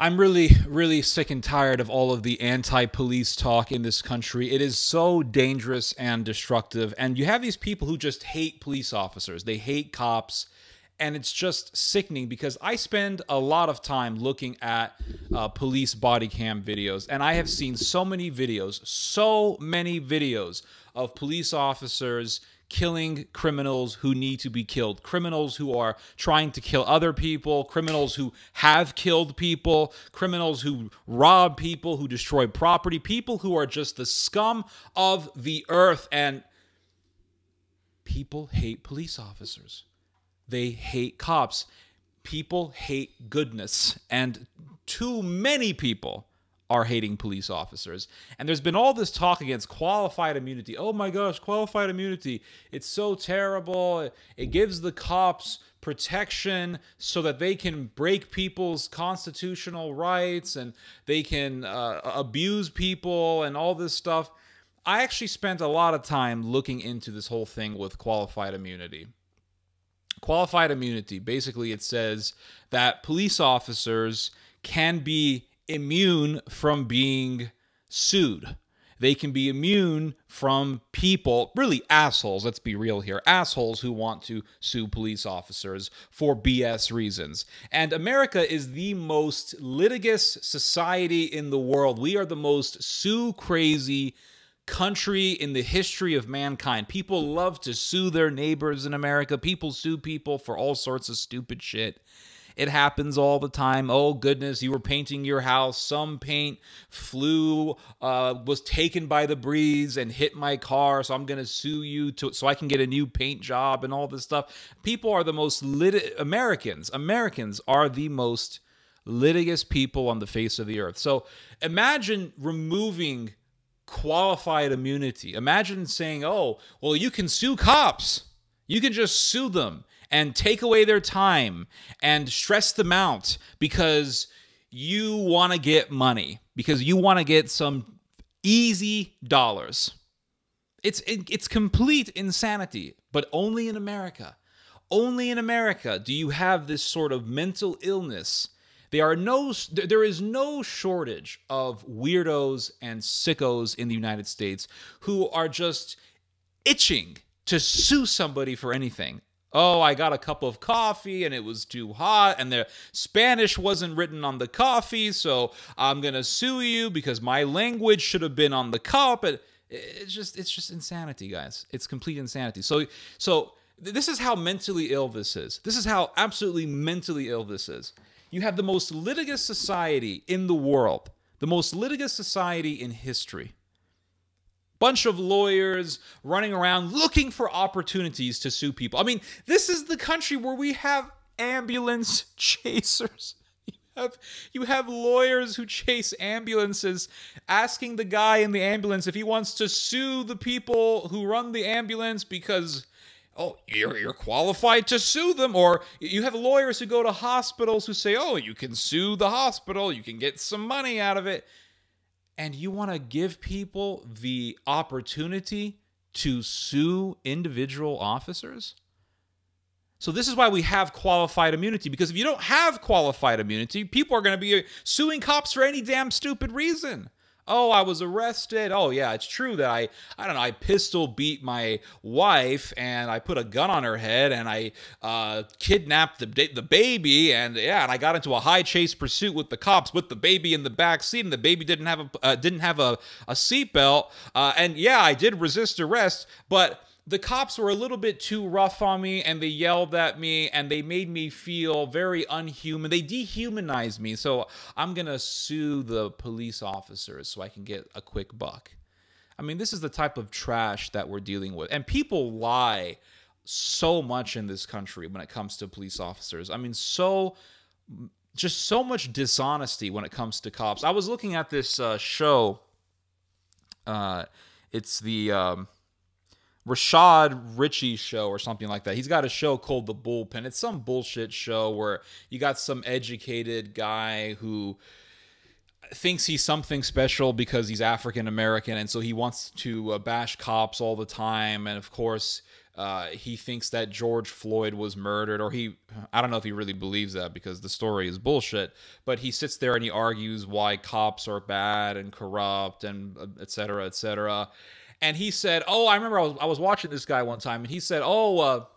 I'm really, really sick and tired of all of the anti-police talk in this country. It is so dangerous and destructive. And you have these people who just hate police officers. They hate cops. And it's just sickening because I spend a lot of time looking at police body cam videos. And I have seen so many videos of police officers killing criminals who need to be killed, criminals who are trying to kill other people, criminals who have killed people, criminals who rob people, who destroy property, people who are just the scum of the earth. And people hate police officers. They hate cops. People hate goodness. And too many people are hating police officers. And there's been all this talk against qualified immunity. Oh my gosh, qualified immunity. It's so terrible. It gives the cops protection so that they can break people's constitutional rights and they can abuse people and all this stuff. I actually spent a lot of time looking into this whole thing with qualified immunity. Qualified immunity, basically it says that police officers can be immune from being sued. They can be immune from people, really assholes, let's be real here, assholes who want to sue police officers for BS reasons. And America is the most litigious society in the world. We are the most sue-crazy country in the history of mankind. People love to sue their neighbors in America. People sue people for all sorts of stupid shit. It happens all the time. Oh, goodness, you were painting your house. Some paint was taken by the breeze and hit my car, so I'm going to sue you so I can get a new paint job and all this stuff. People are the most Americans are the most litigious people on the face of the earth. So imagine removing qualified immunity. Imagine saying, oh, well, you can sue cops. You can just sue them and take away their time and stress them out because you want to get money, because you want to get some easy dollars. It's complete insanity, but only in America. Only in America do you have this sort of mental illness. There is no shortage of weirdos and sickos in the United States who are just itching to sue somebody for anything. Oh, I got a cup of coffee and it was too hot and the Spanish wasn't written on the coffee, so I'm going to sue you because my language should have been on the cup. It's just insanity, guys. It's complete insanity. So this is how mentally ill this is. This is how absolutely mentally ill this is. You have the most litigious society in the world, the most litigious society in history. Bunch of lawyers running around looking for opportunities to sue people. I mean, this is the country where we have ambulance chasers. You have lawyers who chase ambulances, asking the guy in the ambulance if he wants to sue the people who run the ambulance because, oh, you're qualified to sue them. Or you have lawyers who go to hospitals who say, oh, you can sue the hospital, you can get some money out of it. And you want to give people the opportunity to sue individual officers? So this is why we have qualified immunity, because if you don't have qualified immunity, people are going to be suing cops for any damn stupid reason. Oh, I was arrested. Oh, yeah, it's true that I don't know, I pistol beat my wife and I put a gun on her head and I kidnapped the baby and yeah, and I got into a high chase pursuit with the cops with the baby in the back seat and the baby didn't have a seatbelt and yeah, I did resist arrest, but the cops were a little bit too rough on me and they yelled at me and they made me feel very unhuman. They dehumanized me. So I'm going to sue the police officers so I can get a quick buck. I mean, this is the type of trash that we're dealing with. And people lie so much in this country when it comes to police officers. I mean, just so much dishonesty when it comes to cops. I was looking at this show. It's the Rashad Ritchie show or something like that. He's got a show called The Bullpen. It's some bullshit show where you got some educated guy who thinks he's something special because he's African American, and so he wants to bash cops all the time. And of course, He thinks that George Floyd was murdered, or I don't know if he really believes that because the story is bullshit, but he sits there and he argues why cops are bad and corrupt and et cetera, et cetera. And he said, oh, I remember I was watching this guy one time, and he said, oh,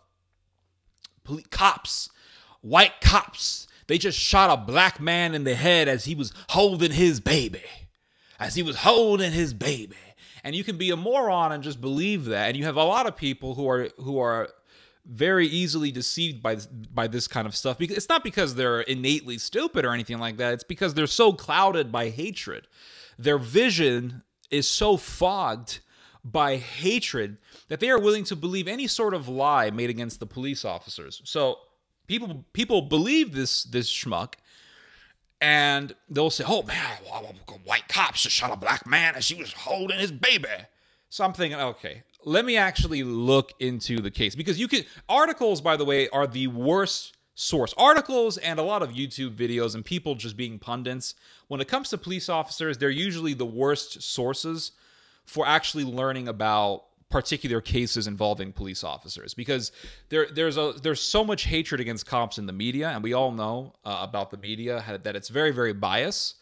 cops, white cops, they just shot a black man in the head as he was holding his baby. And you can be a moron and just believe that. And you have a lot of people who are very easily deceived by this kind of stuff. Because it's not because they're innately stupid or anything like that. It's because they're so clouded by hatred. Their vision is so fogged by hatred that they are willing to believe any sort of lie made against the police officers. So people believe this schmuck. And they'll say, oh, man, white cops just shot a black man as she was holding his baby. So I'm thinking, okay, let me actually look into the case. Because articles, by the way, are the worst source. Articles and a lot of YouTube videos and people just being pundits. When it comes to police officers, they're usually the worst sources for actually learning about particular cases involving police officers, because there's so much hatred against cops in the media, and we all know about the media that it's very, very biased.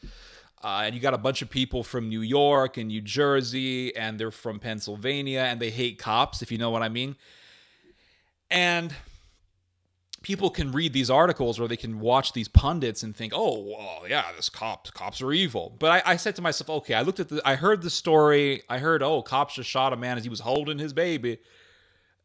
And you got a bunch of people from New York and New Jersey, and they're from Pennsylvania, and they hate cops, if you know what I mean. And people can read these articles, or they can watch these pundits and think, oh, well, yeah, cops are evil. But I said to myself, okay, I heard the story. I heard, oh, cops just shot a man as he was holding his baby.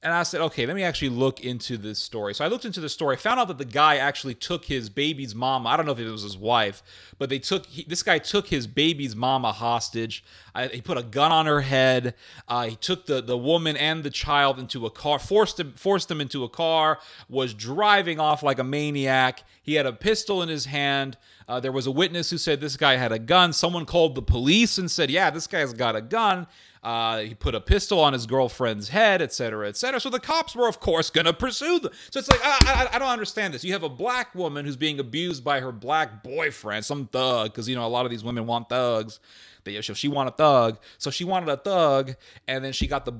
And I said, okay, let me actually look into this story. So I looked into the story, found out that the guy actually took his baby's mama. I don't know if it was his wife, but this guy took his baby's mama hostage. He put a gun on her head. He took the woman and the child into a car, forced them into a car, was driving off like a maniac. He had a pistol in his hand. There was a witness who said this guy had a gun. Someone called the police and said, yeah, this guy's got a gun. He put a pistol on his girlfriend's head, etc., etc. So the cops were, of course, going to pursue them. So it's like, I don't understand this. You have a black woman who's being abused by her black boyfriend, some thug, because, you know, a lot of these women want thugs. She wanted a thug, so she wanted a thug, and then she got the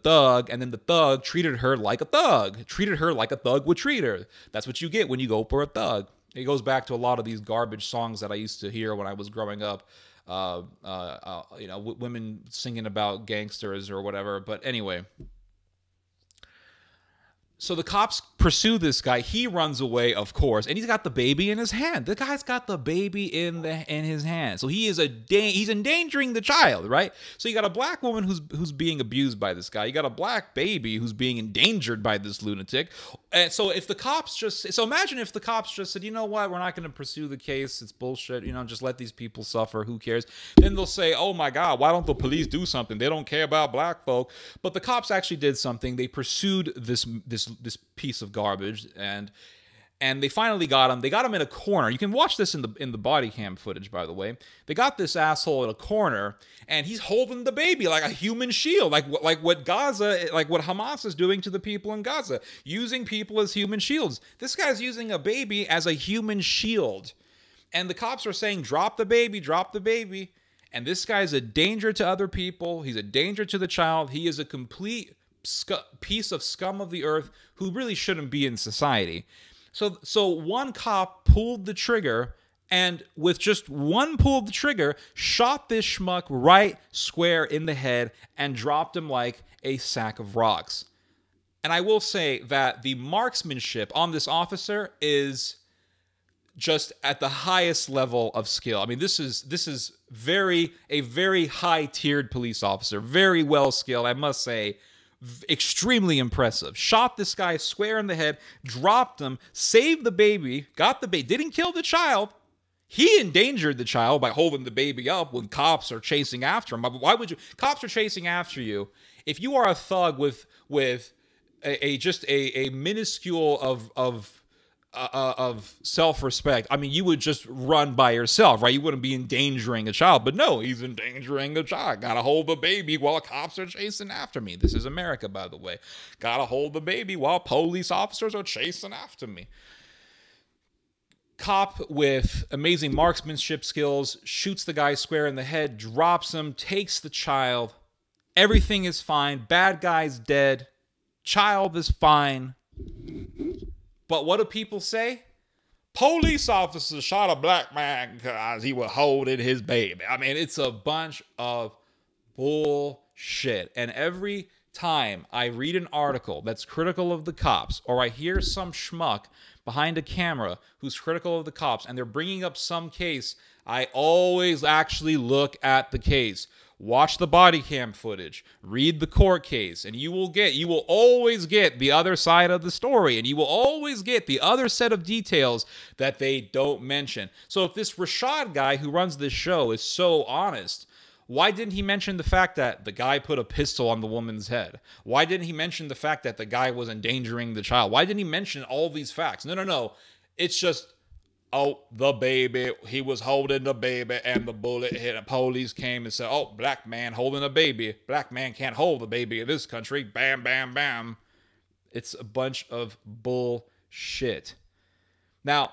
thug, and then the thug treated her like a thug, would treat her. That's what you get when you go for a thug. It goes back to a lot of these garbage songs that I used to hear when I was growing up. You know, women singing about gangsters or whatever. But anyway, so the cops pursue this guy. He runs away, of course, and he's got the baby in his hand. The guy's got the baby in his hand, so he's endangering the child, right? So you got a black woman who's being abused by this guy. You got a black baby who's being endangered by this lunatic. And so imagine if the cops just said, you know what, we're not going to pursue the case. It's bullshit. You know, just let these people suffer. Who cares? Then they'll say, oh my God, why don't the police do something? They don't care about black folk. But the cops actually did something. They pursued this piece of garbage, and they finally got him. They got him in a corner. You can watch this in the body cam footage, by the way. They got this asshole in a corner, and he's holding the baby like a human shield, like what Hamas is doing to the people in Gaza, using people as human shields. This guy's using a baby as a human shield, and the cops are saying, drop the baby, drop the baby. And this guy's a danger to other people. He's a danger to the child. He is a complete piece of scum of the earth who really shouldn't be in society. So one cop pulled the trigger, and with just one pull of the trigger, shot this schmuck right square in the head and dropped him like a sack of rocks. And I will say that the marksmanship on this officer is just at the highest level of skill. I mean, this is a very high-tiered police officer, very well skilled, I must say. Extremely impressive. Shot this guy square in the head, dropped him, saved the baby, got the baby, didn't kill the child. He endangered the child by holding the baby up when cops are chasing after him. Why would you? Cops are chasing after you. If you are a thug with a minuscule of self-respect, I mean, you would just run by yourself, right? You wouldn't be endangering a child. But no, he's endangering a child. Gotta hold the baby while cops are chasing after me. This is America, by the way. Gotta hold the baby while police officers are chasing after me. Cop with amazing marksmanship skills shoots the guy square in the head, drops him, takes the child. Everything is fine. Bad guy's dead. Child is fine. But what do people say? Police officer shot a black man because he was holding his baby. I mean, it's a bunch of bullshit. And every time I read an article that's critical of the cops, or I hear some schmuck behind a camera who's critical of the cops, and they're bringing up some case, I always actually look at the case. Watch the body cam footage, read the court case, and you will always get the other side of the story, and you will always get the other set of details that they don't mention. So if this Rashad guy who runs this show is so honest, why didn't he mention the fact that the guy put a pistol on the woman's head? Why didn't he mention the fact that the guy was endangering the child? Why didn't he mention all these facts? No. It's just, oh, the baby, he was holding the baby and the bullet hit. And police came and said, oh, black man holding a baby. Black man can't hold the baby in this country. Bam, bam, bam. It's a bunch of bullshit. Now,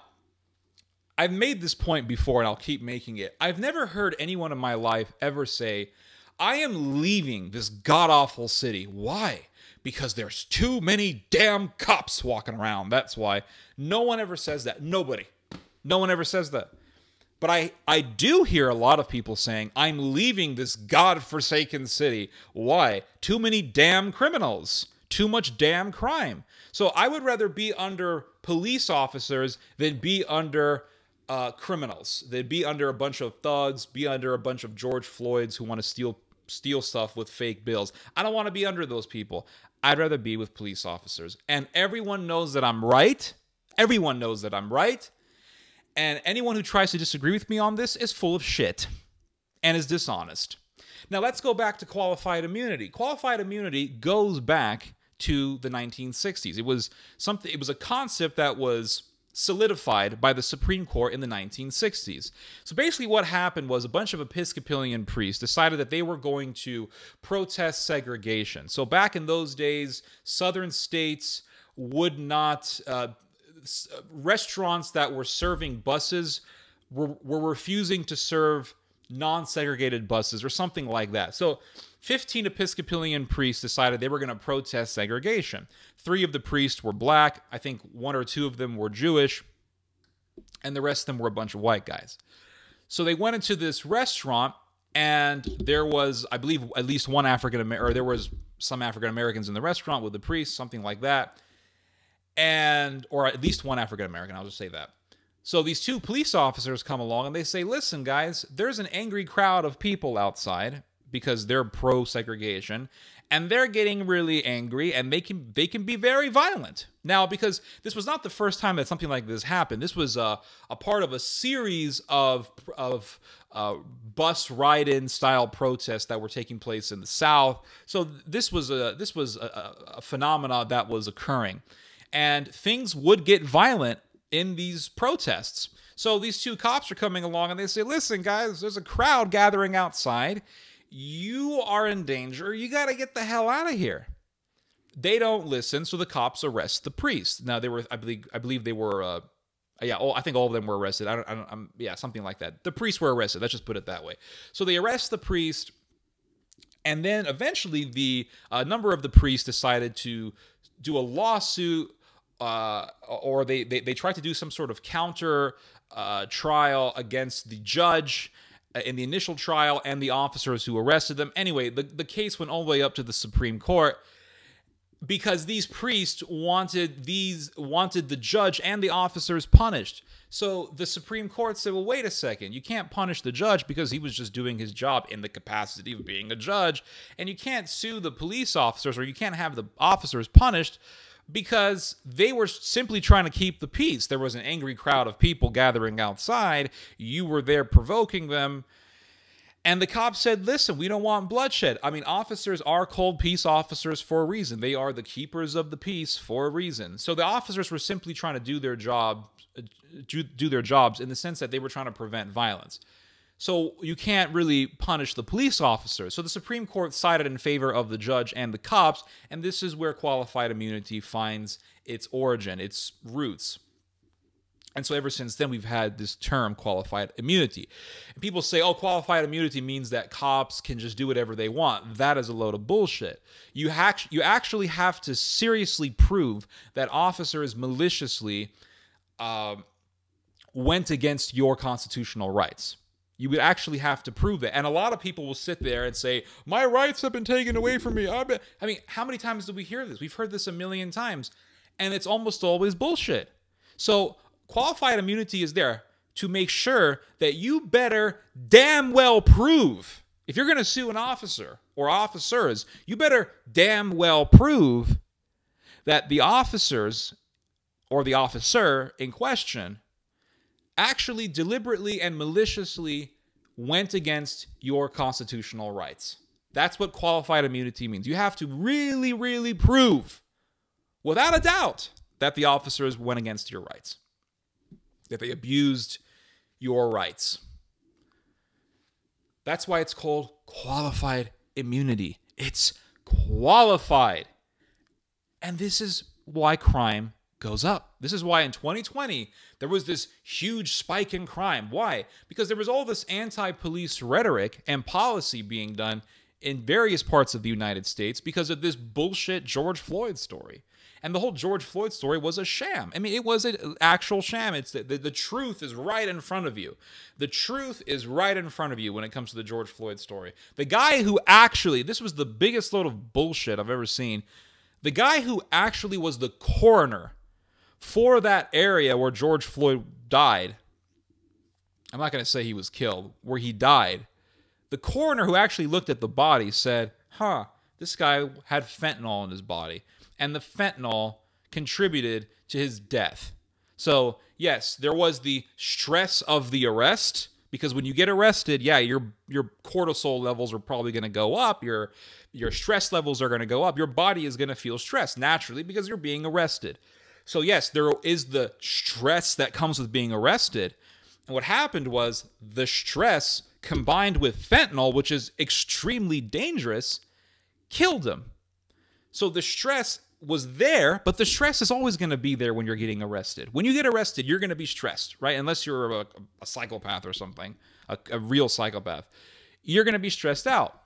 I've made this point before and I'll keep making it. I've never heard anyone in my life ever say, I am leaving this god-awful city. Why? Because there's too many damn cops walking around. That's why. No one ever says that. Nobody. No one ever says that. But I do hear a lot of people saying, I'm leaving this godforsaken city. Why? Too many damn criminals. Too much damn crime. So I would rather be under police officers than be under criminals. They'd be under a bunch of thugs, be under a bunch of George Floyds who want to steal stuff with fake bills. I don't want to be under those people. I'd rather be with police officers. And everyone knows that I'm right. Everyone knows that I'm right. And anyone who tries to disagree with me on this is full of shit and is dishonest. Now let's go back to qualified immunity. Qualified immunity goes back to the 1960s. It was a concept that was solidified by the Supreme Court in the 1960s. So basically what happened was a bunch of Episcopalian priests decided that they were going to protest segregation. So back in those days, southern states would not, restaurants that were serving buses were refusing to serve non-segregated buses or something like that. So 15 Episcopalian priests decided they were going to protest segregation. 3 of the priests were black. I think 1 or 2 of them were Jewish. And the rest of them were a bunch of white guys. So they went into this restaurant, and there was, I believe, at least one African-American, or there was some African-Americans in the restaurant with the priests, something like that. Or at least one African-American, I'll just say that. So these 2 police officers come along and they say, listen, guys, there's an angry crowd of people outside because they're pro-segregation, and they're getting really angry, and they can be very violent. Now, because this was not the first time that something like this happened. This was a part of a series of bus ride-in style protests that were taking place in the South. So this was a phenomena that was occurring, and things would get violent in these protests. So these 2 cops are coming along and they say, listen, guys, there's a crowd gathering outside. You are in danger. You got to get the hell out of here. They don't listen, so the cops arrest the priest. Now, they were, I believe they were, I think all of them were arrested. Yeah, something like that. The priests were arrested. Let's just put it that way. So they arrest the priest, and then eventually a number of the priests decided to do a lawsuit, or they tried to do some sort of counter trial against the judge in the initial trial and the officers who arrested them. Anyway, the case went all the way up to the Supreme Court because these priests wanted the judge and the officers punished. So the Supreme Court said, well, wait a second. You can't punish the judge because he was just doing his job in the capacity of being a judge. And you can't sue the police officers, or you can't have the officers punished because they were simply trying to keep the peace. There was an angry crowd of people gathering outside. You were there provoking them. And the cops said, listen, we don't want bloodshed. I mean, officers are called peace officers for a reason. They are the keepers of the peace for a reason. So the officers were simply trying to do their jobs in the sense that they were trying to prevent violence. So you can't really punish the police officers. So the Supreme Court sided in favor of the judge and the cops, and this is where qualified immunity finds its origin, its roots. And so ever since then, we've had this term qualified immunity. And people say, oh, qualified immunity means that cops can just do whatever they want. That is a load of bullshit. You actually have to seriously prove that officers maliciously went against your constitutional rights. You would actually have to prove it. And a lot of people will sit there and say, my rights have been taken away from me. I mean, how many times do we hear this? We've heard this a million times. And it's almost always bullshit. So qualified immunity is there to make sure that you better damn well prove, if you're going to sue an officer or officers, you better damn well prove that the officers or the officer in question actually deliberately and maliciously went against your constitutional rights. That's what qualified immunity means. You have to really, really prove, without a doubt, that the officers went against your rights, that they abused your rights. That's why it's called qualified immunity. It's qualified. And this is why crime goes up. This is why in 2020, there was this huge spike in crime. Why? Because there was all this anti-police rhetoric and policy being done in various parts of the United States because of this bullshit George Floyd story. And the whole George Floyd story was a sham. I mean, it was an actual sham. It's the truth is right in front of you. The truth is right in front of you when it comes to the George Floyd story. The guy who actually, this was the biggest load of bullshit I've ever seen. The guy who actually was the coroner for that area where George Floyd died, I'm not going to say he was killed, where he died, the coroner who actually looked at the body said, this guy had fentanyl in his body. And the fentanyl contributed to his death. So, yes, there was the stress of the arrest, because when you get arrested, yeah, your cortisol levels are probably going to go up, your stress levels are going to go up, your body is going to feel stressed naturally because you're being arrested. So, yes, there is the stress that comes with being arrested. And what happened was the stress combined with fentanyl, which is extremely dangerous, killed him. So the stress was there, but the stress is always going to be there when you're getting arrested. When you get arrested, you're going to be stressed, right? Unless you're a psychopath or something, a real psychopath. You're going to be stressed out.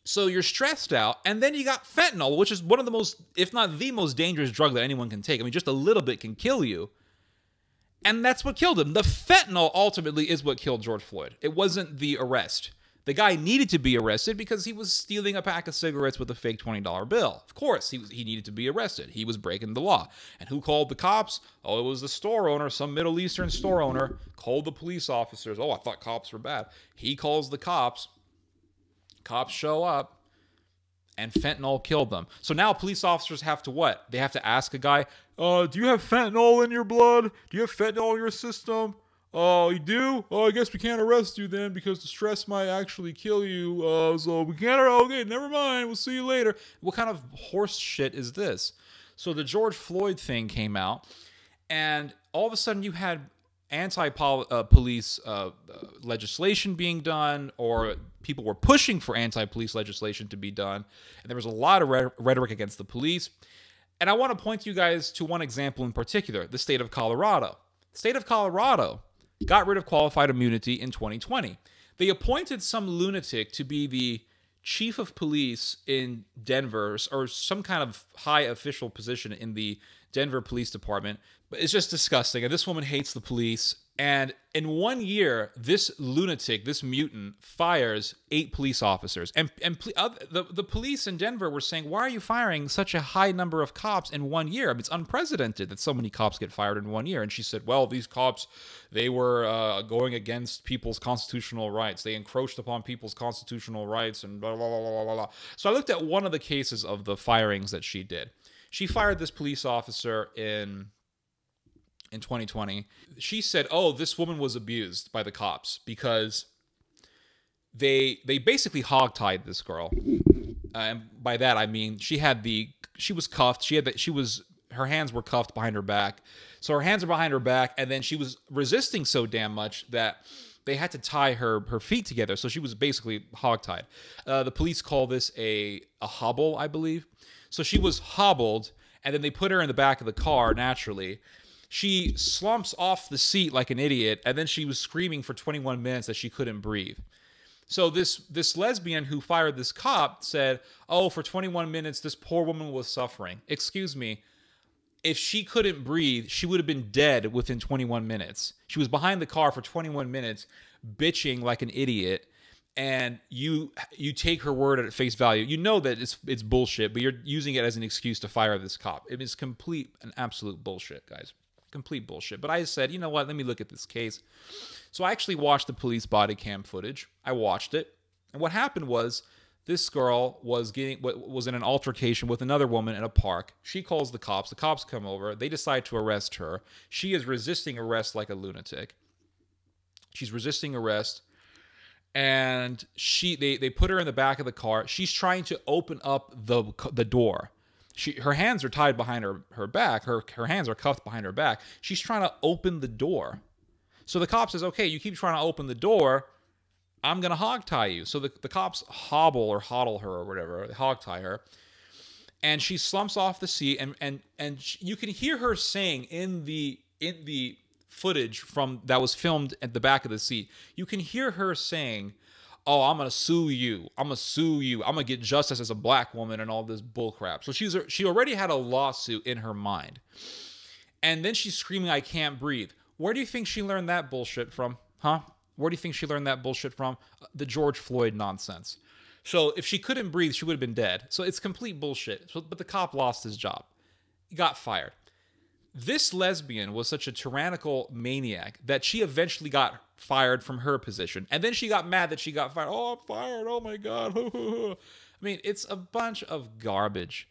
So you're stressed out, and then you got fentanyl, which is one of the most, if not the most dangerous drug that anyone can take. I mean, just a little bit can kill you. And that's what killed him. The fentanyl ultimately is what killed George Floyd. It wasn't the arrest. The guy needed to be arrested because he was stealing a pack of cigarettes with a fake $20 bill. Of course, he needed to be arrested. He was breaking the law. And who called the cops? Oh, it was the store owner, some Middle Eastern store owner, called the police officers. Oh, I thought cops were bad. He calls the cops. Cops show up, and fentanyl killed them. So now police officers have to what? They have to ask a guy, do you have fentanyl in your blood? Do you have fentanyl in your system? Oh, you do? Oh, I guess we can't arrest you then because the stress might actually kill you. So we can't. Okay, never mind. We'll see you later. What kind of horse shit is this? So the George Floyd thing came out, and all of a sudden you had anti-police legislation being done, or people were pushing for anti-police legislation to be done, and there was a lot of rhetoric against the police. And I want to point you guys to one example in particular, the state of Colorado. The state of Colorado got rid of qualified immunity in 2020. They appointed some lunatic to be the chief of police in Denver, or some kind of high official position in the Denver Police Department. But it's just disgusting. And this woman hates the police. And in 1 year, this lunatic, this mutant, fires 8 police officers. And the police in Denver were saying, why are you firing such a high number of cops in 1 year? I mean, it's unprecedented that so many cops get fired in 1 year. And she said, well, these cops, they were going against people's constitutional rights. They encroached upon people's constitutional rights and blah, blah, blah, blah, blah, blah. So I looked at one of the cases of the firings that she did. She fired this police officer in 2020. She said, oh, this woman was abused by the cops because they basically hogtied this girl. And by that I mean she was cuffed. Her hands were cuffed behind her back. So her hands are behind her back, and then she was resisting so damn much that they had to tie her feet together. So she was basically hogtied. The police call this a hobble, I believe. So she was hobbled, and then they put her in the back of the car naturally. She slumps off the seat like an idiot, and then she was screaming for 21 minutes that she couldn't breathe. So this lesbian who fired this cop said, "Oh, for 21 minutes, this poor woman was suffering." Excuse me. If she couldn't breathe, she would have been dead within 21 minutes. She was behind the car for 21 minutes, bitching like an idiot, and you take her word at face value. You know that it's bullshit, but you're using it as an excuse to fire this cop. It is complete and absolute bullshit, guys. Complete bullshit. But I said, you know what? Let me look at this case. So I actually watched the police body cam footage. I watched it. And what happened was this girl was in an altercation with another woman in a park. She calls the cops. The cops come over. They decide to arrest her. She is resisting arrest like a lunatic. She's resisting arrest. And they put her in the back of the car. She's trying to open up the door. Her hands are tied behind her back. Her hands are cuffed behind her back. She's trying to open the door. So the cop says, "Okay, you keep trying to open the door, I'm going to hogtie you." So the cops hobble or hodl her or whatever. They hogtie her. And she slumps off the seat. And you can hear her saying in the footage that was filmed at the back of the seat, you can hear her saying, "Oh, I'm going to sue you. I'm going to sue you. I'm going to get justice as a black woman," and all this bullcrap. So she already had a lawsuit in her mind. And then she's screaming, "I can't breathe." Where do you think she learned that bullshit from? Huh? Where do you think she learned that bullshit from? The George Floyd nonsense. So if she couldn't breathe, she would have been dead. So it's complete bullshit. But the cop lost his job. He got fired. This lesbian was such a tyrannical maniac that she eventually got fired from her position. And then she got mad that she got fired. "Oh, I'm fired. Oh, my God." I mean, it's a bunch of garbage.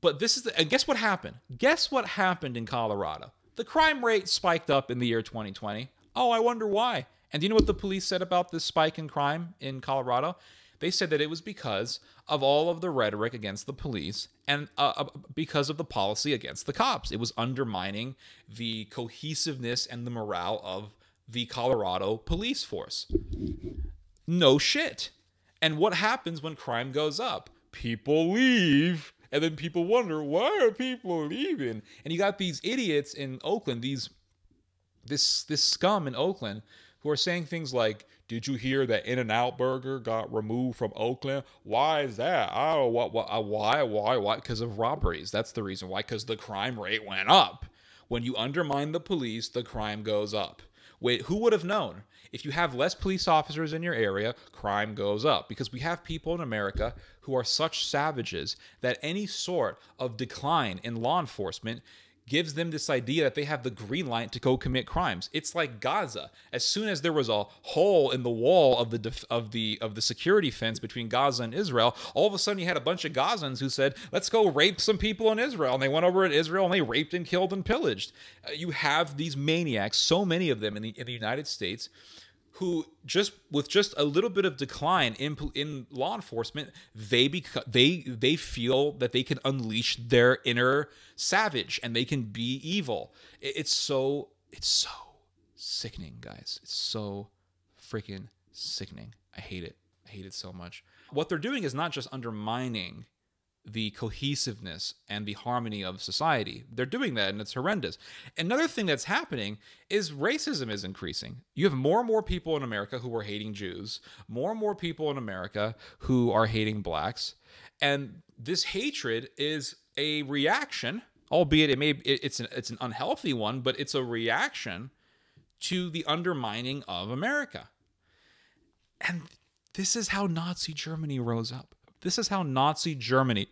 But and guess what happened? Guess what happened in Colorado? The crime rate spiked up in the year 2020. Oh, I wonder why. And do you know what the police said about this spike in crime in Colorado? They said that it was because of all of the rhetoric against the police and because of the policy against the cops. It was undermining the cohesiveness and the morale of the Colorado police force. No shit. And what happens when crime goes up? People leave. And then people wonder, why are people leaving? And you got these idiots in Oakland, this scum in Oakland, who are saying things like, "Did you hear that In-N-Out Burger got removed from Oakland? Why is that? Oh, why? Because of robberies. That's the reason why. Because the crime rate went up. When you undermine the police, the crime goes up. Wait, who would have known? If you have less police officers in your area, crime goes up. Because we have people in America who are such savages that any sort of decline in law enforcement gives them this idea that they have the green light to go commit crimes. It's like Gaza. As soon as there was a hole in the wall of the security fence between Gaza and Israel, all of a sudden you had a bunch of Gazans who said, "Let's go rape some people in Israel." And they went over to Israel and they raped and killed and pillaged. You have these maniacs, so many of them in the United States, who with just a little bit of decline in law enforcement, they feel that they can unleash their inner savage and they can be evil. It's so sickening, guys. It's so freaking sickening. I hate it. I hate it so much. What they're doing is not just undermining the cohesiveness and the harmony of society. They're doing that, and it's horrendous. Another thing that's happening is racism is increasing. You have more and more people in America who are hating Jews, more and more people in America who are hating blacks, and this hatred is a reaction, albeit it's an unhealthy one, but it's a reaction to the undermining of America. And this is how Nazi Germany rose up. This is how Nazi Germany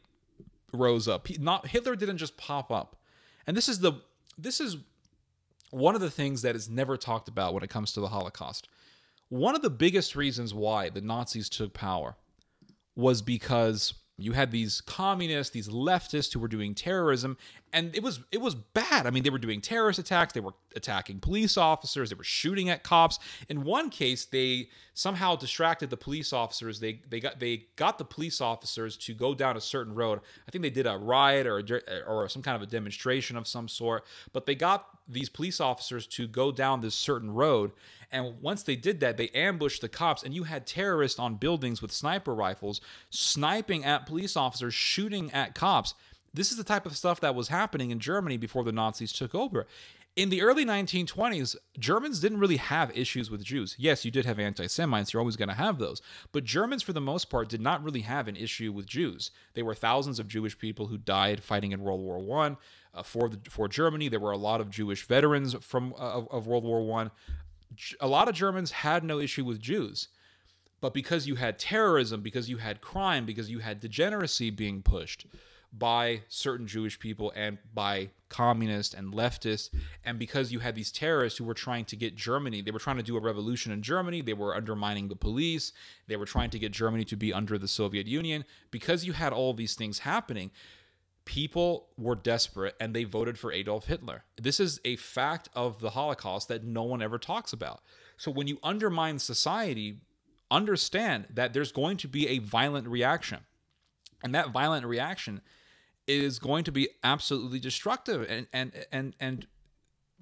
rose up. Hitler didn't just pop up. And this is one of the things that is never talked about when it comes to the Holocaust. One of the biggest reasons why the Nazis took power was because you had these communists, these leftists who were doing terrorism, and it was bad. I mean, they were doing terrorist attacks, they were attacking police officers, they were shooting at cops. In one case, they somehow distracted the police officers. They got the police officers to go down a certain road. I think they did a riot or some kind of a demonstration of some sort, but they got these police officers to go down this certain road. And once they did that, they ambushed the cops, and you had terrorists on buildings with sniper rifles sniping at police officers, shooting at cops. This is the type of stuff that was happening in Germany before the Nazis took over. In the early 1920s, Germans didn't really have issues with Jews. Yes, you did have anti-Semites. You're always going to have those. But Germans, for the most part, did not really have an issue with Jews. There were thousands of Jewish people who died fighting in World War I. For Germany, there were a lot of Jewish veterans of World War I. A lot of Germans had no issue with Jews. But because you had terrorism, because you had crime, because you had degeneracy being pushed by certain Jewish people and by communists and leftists, and because you had these terrorists who were trying to get Germany, they were trying to do a revolution in Germany, they were undermining the police, they were trying to get Germany to be under the Soviet Union. Because you had all these things happening, people were desperate and they voted for Adolf Hitler. This is a fact of the Holocaust that no one ever talks about. So when you undermine society, understand that there's going to be a violent reaction. And that violent reaction is going to be absolutely destructive. And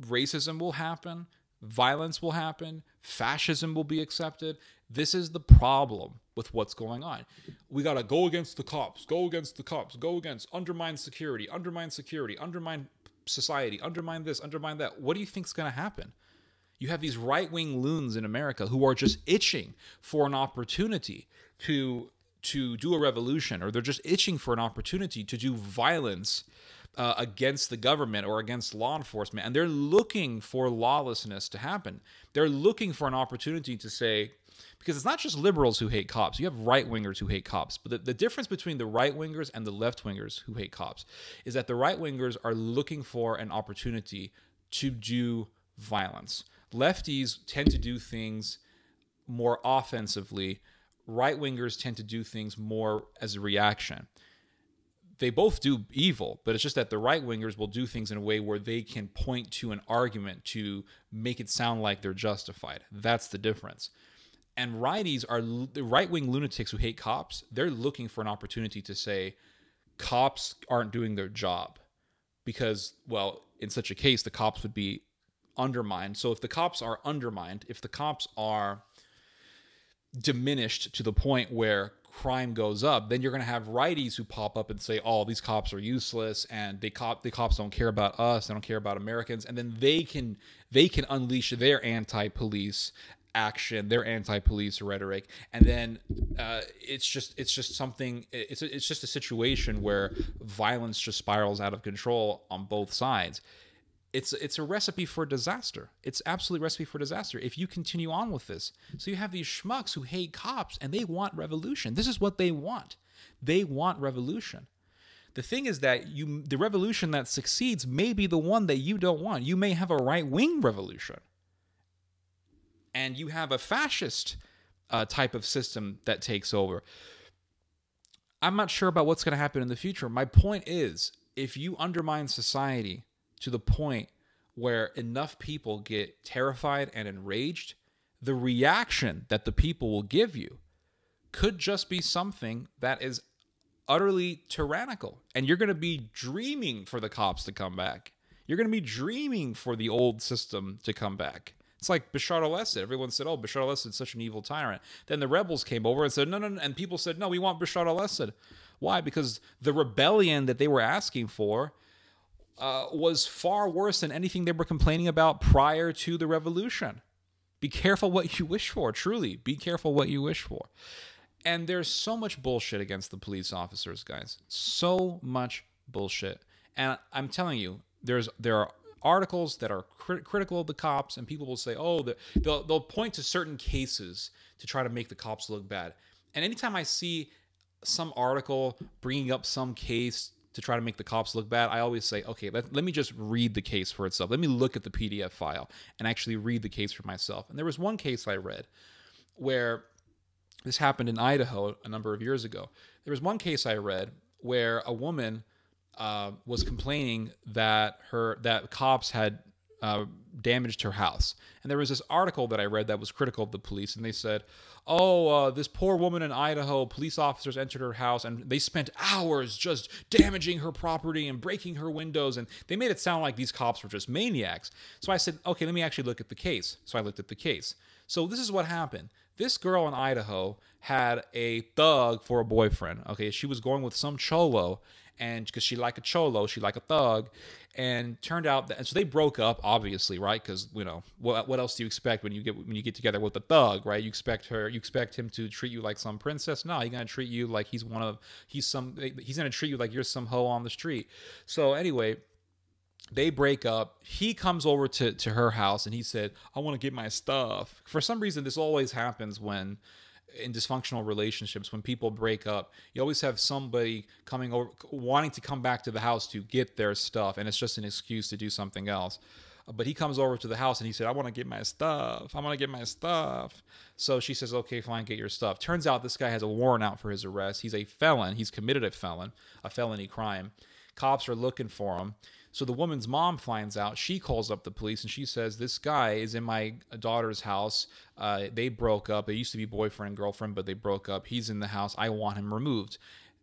racism will happen, violence will happen, fascism will be accepted. This is the problem with what's going on. We got to go against the cops, go against the cops, go against, undermine security, undermine society, undermine this, undermine that. What do you think's going to happen? You have these right-wing loons in America who are just itching for an opportunity to do a revolution, or they're just itching for an opportunity to do violence against the government or against law enforcement. And they're looking for lawlessness to happen. They're looking for an opportunity to say, because it's not just liberals who hate cops. You have right-wingers who hate cops. But the difference between the right-wingers and the left-wingers who hate cops is that the right-wingers are looking for an opportunity to do violence. Lefties tend to do things more offensively. Right-wingers tend to do things more as a reaction. They both do evil, but it's just that the right-wingers will do things in a way where they can point to an argument to make it sound like they're justified. That's the difference. And righties are the right-wing lunatics who hate cops. They're looking for an opportunity to say cops aren't doing their job because, well, in such a case, the cops would be undermined. So if the cops are undermined, if the cops are diminished to the point where crime goes up, then you're going to have righties who pop up and say, oh, these cops are useless and the cops don't care about us, they don't care about Americans, and then they can unleash their anti-police action, their anti-police rhetoric, and then it's just a situation where violence just spirals out of control on both sides. It's a recipe for disaster. It's absolutely a recipe for disaster if you continue on with this. So you have these schmucks who hate cops and they want revolution. This is what they want. They want revolution. The thing is that the revolution that succeeds may be the one that you don't want. You may have a right-wing revolution. And you have a fascist type of system that takes over. I'm not sure about what's going to happen in the future. My point is, if you undermine society to the point where enough people get terrified and enraged, the reaction that the people will give you could just be something that is utterly tyrannical. And you're going to be dreaming for the cops to come back. You're going to be dreaming for the old system to come back. It's like Bashar al-Assad. Everyone said, oh, Bashar al-Assad is such an evil tyrant. Then the rebels came over and said, no. And people said, no, we want Bashar al-Assad. Why? Because the rebellion that they were asking for was far worse than anything they were complaining about prior to the revolution. Be careful what you wish for, truly. Be careful what you wish for. And there's so much bullshit against the police officers, guys. So much bullshit. And I'm telling you, there are articles that are critical of the cops, and people will say, oh, they'll point to certain cases to try to make the cops look bad. And anytime I see some article bringing up some case to try to make the cops look bad, I always say, okay, let me just read the case for itself. Let me look at the PDF file and actually read the case for myself. And there was one case I read where this happened in Idaho a number of years ago. There was one case I read where a woman was complaining that cops had damaged her house. And there was this article that I read that was critical of the police, and they said, oh, this poor woman in Idaho, police officers entered her house and they spent hours just damaging her property and breaking her windows, and they made it sound like these cops were just maniacs. So I said, okay, let me actually look at the case. So I looked at the case. So this is what happened. This girl in Idaho had a thug for a boyfriend. Okay, she was going with some cholo, and because she like a cholo, she like a thug, and turned out that, and so they broke up, obviously, right? Because what else do you expect when you get together with a thug, right? You expect him to treat you like some princess. No, he's gonna treat you like he's gonna treat you like you're some hoe on the street. So anyway, they break up. He comes over to her house and he said, I want to get my stuff. For some reason, this always happens when in dysfunctional relationships, when people break up, you always have somebody coming over wanting to come back to the house to get their stuff, and it's just an excuse to do something else. But he comes over to the house and he said, I want to get my stuff. I want to get my stuff. So she says, okay, fine, get your stuff. Turns out this guy has a warrant out for his arrest. He's a felon. He's committed a felony crime. Cops are looking for him. So the woman's mom finds out. She calls up the police and she says, this guy is in my daughter's house. They broke up. They used to be boyfriend and girlfriend, but they broke up. He's in the house. I want him removed.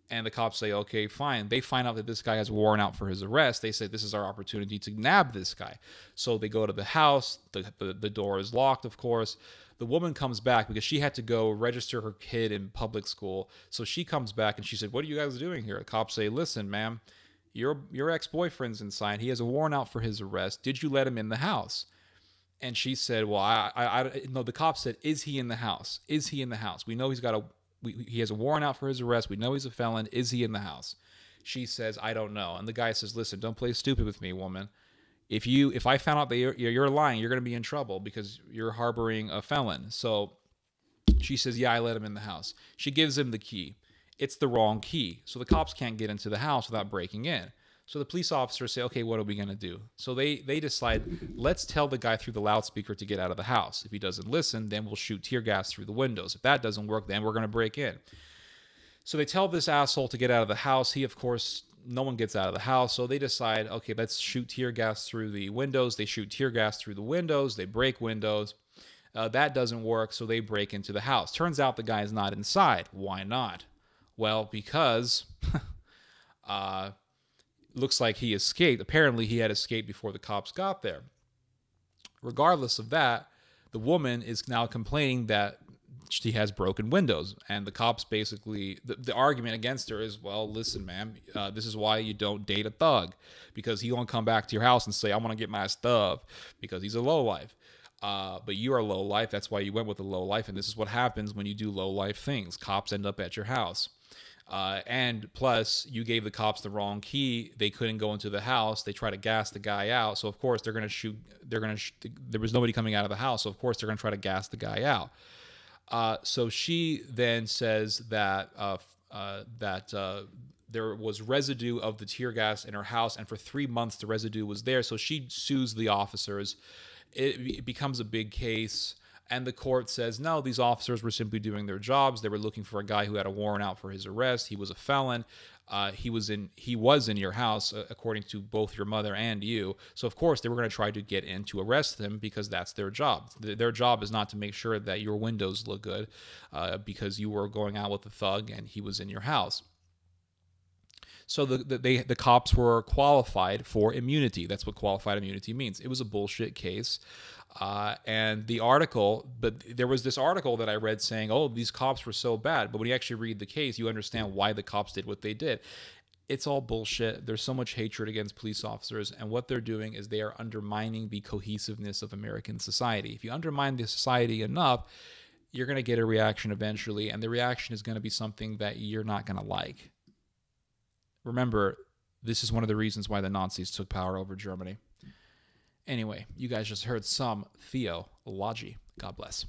And the cops say, okay, fine. They find out that this guy has a warrant out for his arrest. They say, this is our opportunity to nab this guy. So they go to the house. The door is locked, of course. The woman comes back because she had to go register her kid in public school. So she comes back and she said, what are you guys doing here? The cops say, listen, ma'am, your ex-boyfriend's inside. He has a warrant out for his arrest. Did you let him in the house? And she said, well, no, the cop said, is he in the house? Is he in the house? We know he has a warrant out for his arrest. We know he's a felon. Is he in the house? She says, I don't know. And the guy says, listen, don't play stupid with me, woman. If I found out that you're lying, you're going to be in trouble because you're harboring a felon. So she says, yeah, I let him in the house. She gives him the key. It's the wrong key. So the cops can't get into the house without breaking in. So the police officers say, okay, what are we going to do? So they decide, let's tell the guy through the loudspeaker to get out of the house. If he doesn't listen, then we'll shoot tear gas through the windows. If that doesn't work, then we're going to break in. So they tell this asshole to get out of the house. He, of course, no one gets out of the house. So they decide, okay, let's shoot tear gas through the windows. They shoot tear gas through the windows. They break windows. That doesn't work, so they break into the house. Turns out the guy is not inside. Why not? Well, because looks like he escaped. Apparently, he had escaped before the cops got there. Regardless of that, the woman is now complaining that she has broken windows. And the cops basically, the argument against her is, well, listen, ma'am, this is why you don't date a thug. Because he won't come back to your house and say, I want to get my stuff, because he's a lowlife. But you are low life. That's why you went with a low life. And this is what happens when you do low life things. Cops end up at your house. And plus, you gave the cops the wrong key. They couldn't go into the house. They try to gas the guy out. So, of course, they're going to shoot. There was nobody coming out of the house. So, of course, they're going to try to gas the guy out. So she then says that there was residue of the tear gas in her house. And for 3 months, the residue was there. So she sues the officers. It becomes a big case. And the court says, no, these officers were simply doing their jobs. They were looking for a guy who had a warrant out for his arrest. He was a felon. He was in your house, according to both your mother and you. So, of course, they were going to try to get in to arrest him because that's their job. Their job is not to make sure that your windows look good because you were going out with a thug and he was in your house. So the cops were qualified for immunity. That's what qualified immunity means. It was a bullshit case. And the article, but there was this article that I read saying, oh, these cops were so bad. But when you actually read the case, you understand why the cops did what they did. It's all bullshit. There's so much hatred against police officers. And what they're doing is they are undermining the cohesiveness of American society. If you undermine the society enough, you're going to get a reaction eventually. And the reaction is going to be something that you're not going to like. Remember, this is one of the reasons why the Nazis took power over Germany. Anyway, you guys just heard some theology. God bless.